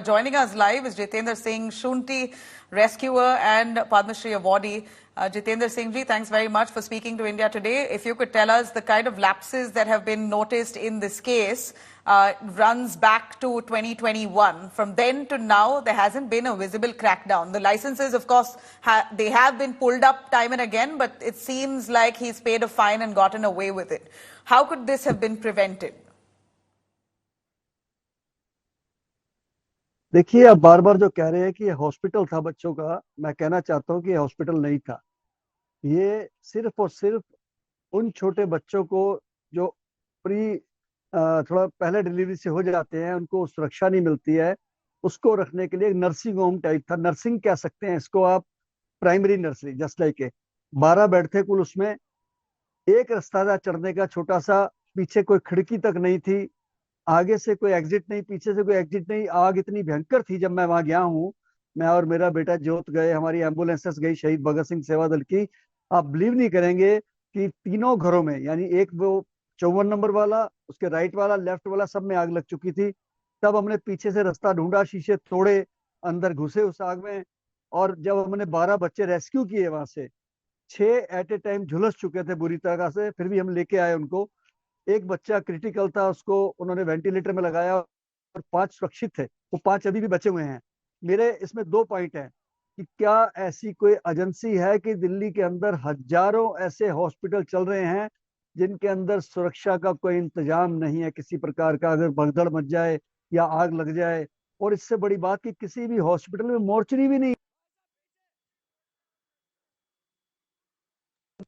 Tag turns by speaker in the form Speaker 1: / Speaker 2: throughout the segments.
Speaker 1: joining us live is Jitendra Singh, Shunti rescuer and Padma Shri awardee. Jitendra Singh ji, thanks very much for speaking to India Today. If you could tell us the kind of lapses that have been noticed in this case, runs back to 2021. From then to now, there hasn't been a visible crackdown. The licenses, of course, they have been pulled up time and again, but it seems like he's paid a fine and gotten away with it. How could this have been prevented?
Speaker 2: देखिए, आप बार बार जो कह रहे हैं कि ये hospital था बच्चों का, मैं कहना चाहता हूं कि ये हॉस्पिटल नहीं था। ये सिर्फ और सिर्फ उन छोटे बच्चों को जो प्री थोड़ा पहले डिलीवरी से हो जाते हैं, उनको सुरक्षा नहीं मिलती है, उसको रखने के लिए एक नर्सिंग होम टाइप था। नर्सिंग कह सकते हैं इसको आप, primary nursery just like a. 12 bed थे कुल उसमें। एक रास्ता था चढ़ने का छोटा सा, पीछे कोई खिड़की तक नहीं थी, आगे से कोई एग्जिट नहीं, पीछे से कोई एग्जिट नहीं। आग इतनी भयंकर थी जब मैं वहां गया हूँ। मैं और मेरा बेटा जोत गए, हमारी एम्बुलेंसेस गई शहीद भगत सिंह सेवा दल की। आप बिलीव नहीं करेंगे कि तीनों घरों में, यानी एक वो 54 नंबर वाला, उसके राइट वाला, लेफ्ट वाला, सब में आग लग चुकी थी। तब हमने पीछे से रास्ता ढूंढा, शीशे तोड़े, अंदर घुसे उस आग में। और जब हमने 12 बच्चे रेस्क्यू किए वहां से, 6 एट ए टाइम झुलस चुके थे बुरी तरह से, फिर भी हम लेके आए उनको। एक बच्चा क्रिटिकल था, उसको उन्होंने वेंटिलेटर में लगाया, और 5 सुरक्षित थे। वो 5 अभी भी बचे हुए हैं। मेरे इसमें 2 पॉइंट हैं कि क्या ऐसी कोई एजेंसी है कि दिल्ली के अंदर हजारों ऐसे हॉस्पिटल चल रहे हैं जिनके अंदर सुरक्षा का कोई इंतजाम नहीं है किसी प्रकार का, अगर भगदड़ मच जाए या आग लग जाए। और इससे बड़ी बात कि किसी भी हॉस्पिटल में मोर्चरी भी नहीं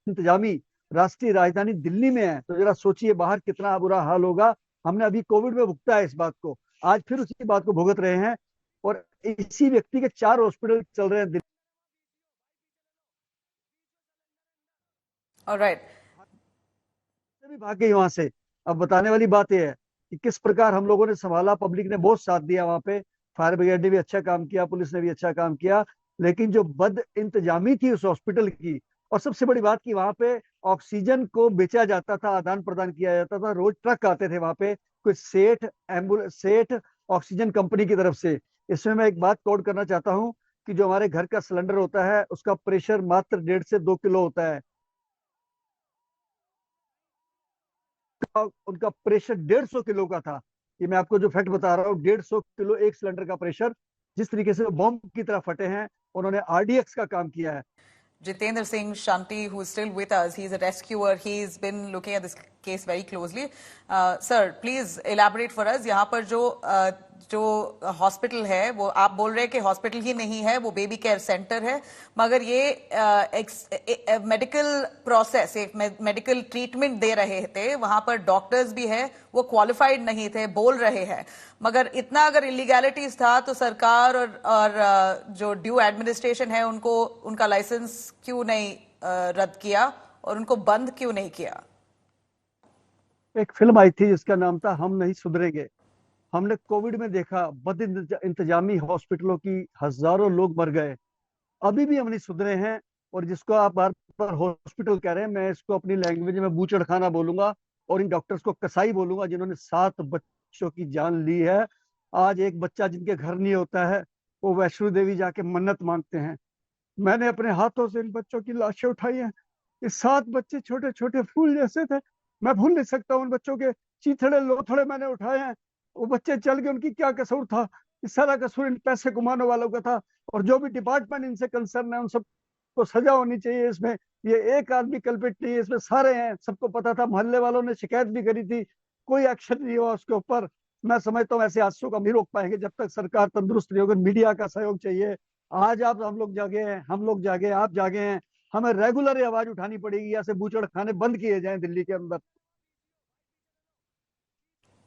Speaker 2: इंतजामी। राष्ट्रीय राजधानी दिल्ली में है, तो जरा सोचिए बाहर कितना बुरा हाल होगा। हमने अभी कोविड में भुगता है इस बात को, आज फिर उसी बात को भुगत रहे हैं। और इसी व्यक्ति के 4 हॉस्पिटल चल रहे हैं दिल्ली।
Speaker 1: Alright.
Speaker 2: भी भाग गई वहां से। अब बताने वाली बात यह है कि किस प्रकार हम लोगों ने संभाला। पब्लिक ने बहुत साथ दिया वहां पे, फायर ब्रिगेड ने भी अच्छा काम किया, पुलिस ने भी अच्छा काम किया। लेकिन जो बद इंतजामी थी उस हॉस्पिटल की, और सबसे बड़ी बात की वहां पे ऑक्सीजन को बेचा जाता था, आदान प्रदान किया जाता था। रोज ट्रक आते थे वहां पे, कोई सेठ ऑक्सीजन कंपनी की तरफ से। इसमें मैं एक बात कोट करना चाहता हूँ कि जो हमारे घर का सिलेंडर होता है उसका प्रेशर मात्र 1.5 से 2 किलो होता है। उनका प्रेशर 150 किलो का था। ये मैं आपको जो फैक्ट बता रहा हूँ, 150 किलो एक सिलेंडर का प्रेशर। जिस तरीके से बॉम्ब की तरह फटे हैं, उन्होंने आरडीएक्स का काम किया है।
Speaker 1: Jitendra Singh Shanti, who is still with us, he's a rescuer. He's been looking at this case very closely. Sir, please elaborate for us. यहाँ पर जो हॉस्पिटल है, वो आप बोल रहे हैं कि हॉस्पिटल ही नहीं है, वो बेबी केयर सेंटर है, मगर ये मेडिकल प्रोसेस, एक मेडिकल ट्रीटमेंट दे रहे थे, वहां पर डॉक्टर्स भी है, वो क्वालिफाइड नहीं थे, बोल रहे हैं। मगर इतना अगर इलीगैलिटीज था तो सरकार और जो ड्यू एडमिनिस्ट्रेशन है उनको उनका लाइसेंस क्यों नहीं रद्द किया और उनको बंद क्यों नहीं किया?
Speaker 2: एक फिल्म आई थी जिसका नाम था हम नहीं सुधरेंगे। हमने कोविड में देखा बद इंतजामी हॉस्पिटलों की, हजारों लोग मर गए। अभी भी हम नहीं सुधरे हैं। और जिसको आप बार बार हॉस्पिटल कह रहे हैं, मैं इसको अपनी लैंग्वेज में बूचड़खाना बोलूंगा, और इन डॉक्टर्स को कसाई बोलूंगा जिन्होंने 7 बच्चों की जान ली है। आज एक बच्चा जिनके घर नहीं होता है, वो वैष्णो देवी जाके मन्नत मांगते हैं। मैंने अपने हाथों से इन बच्चों की लाशें उठाई हैं। ये 7 बच्चे छोटे छोटे फूल जैसे थे। मैं भूल नहीं सकता उन बच्चों के चीथड़े लोथड़े मैंने उठाए हैं। वो बच्चे चल गए, उनकी क्या कसूर था? इस सारा कसूर इन पैसे कमाने वालों का था। और जो भी डिपार्टमेंट इनसे कंसर्न है, उन सबको सजा होनी चाहिए। इसमें ये एक आदमी कल्पित नहीं है, इसमें सारे हैं। सबको पता था, मोहल्ले वालों ने शिकायत भी करी थी, कोई एक्शन नहीं हुआ उसके ऊपर। मैं समझता हूँ ऐसे हादसों को हम नहीं रोक पाएंगे जब तक सरकार तंदुरुस्त नहीं होगी। मीडिया का सहयोग चाहिए। आज आप हम लोग जागे हैं, हम लोग जागे, आप जागे हैं। हमें रेगुलर आवाज उठानी पड़ेगी, ऐसे बूचड़ खाने बंद किए जाएं दिल्ली के अंदर।